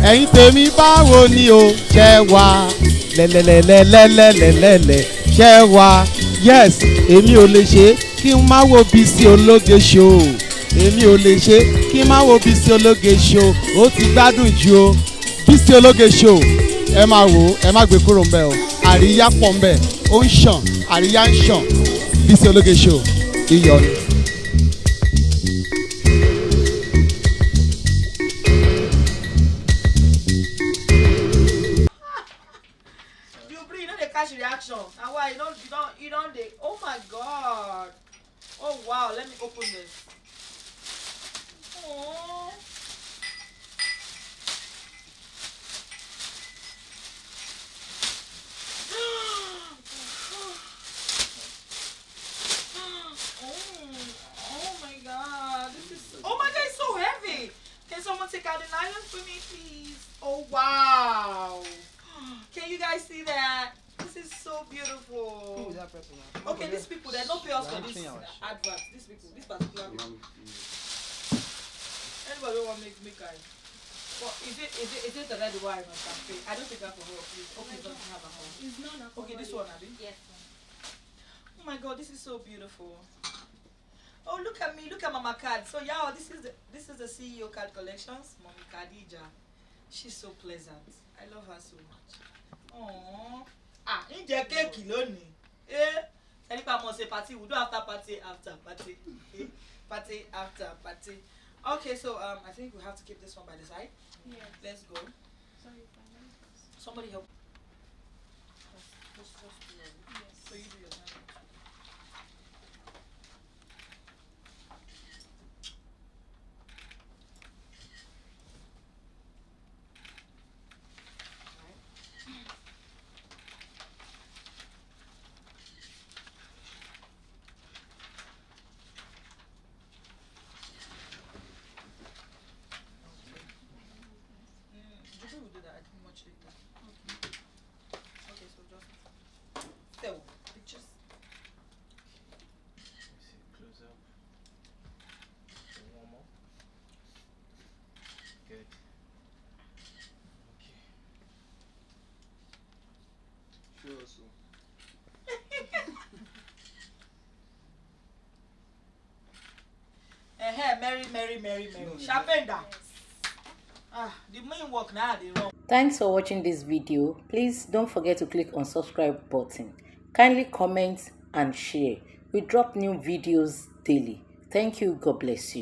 ẹ̀yin tèmi báwo ni o ṣẹ́ wá lẹ́lẹ́lẹ́lẹ́lẹ́lẹ́lẹ́ ṣẹ́ wá yes èmi ò lè ṣe kí n má wo Bisi ológe show èmi ò lè ṣe kí n má wo Bisi ológe show ó ti gbádùn jù o Bisi ológe show ẹ máa wò ó ẹ má gbé kúrò ńbẹ̀ o àríyá pọ̀ ńbẹ̀ ó ń ṣàn àríyá ń ṣàn Bisi ológe show iyọ̀ ni. Reaction and why you don't they oh my god, oh wow, let me open this. Oh, oh my god, this is oh my god, it's so heavy. Can someone take out the nylon for me please? Oh wow, can you guys see that? This is so beautiful. Okay, these people, they don't pay us for this advert. These people, this particular people. Anybody don't want to make guy? Well, is it the red wine or something? I don't think that for her, please. Okay, it doesn't have a hole. It's not. Okay, this one, Abby? Yes. Oh my god, this is so beautiful. Oh, look at me, look at Mama Card. So yeah, this is the CEO card collections. Mommy Khadija. She's so pleasant. I love her so much. Aww. Ah, in the cake lónìí. Any people say party, we do after party. Party after party. Okay, so I think we have to keep this one by the side. Yes. Let's go. Sorry, Somebody help. Just yes. so you do your time. We'll do that. I think much later. Okay, so just so pictures. Close up. One more. Good. Okay. Sure, so. Merry. Sharpenda. The main work now they wrong. Thanks for watching this video. Please don't forget to click on subscribe button. Kindly comment and share. We drop new videos daily. Thank you. God bless you.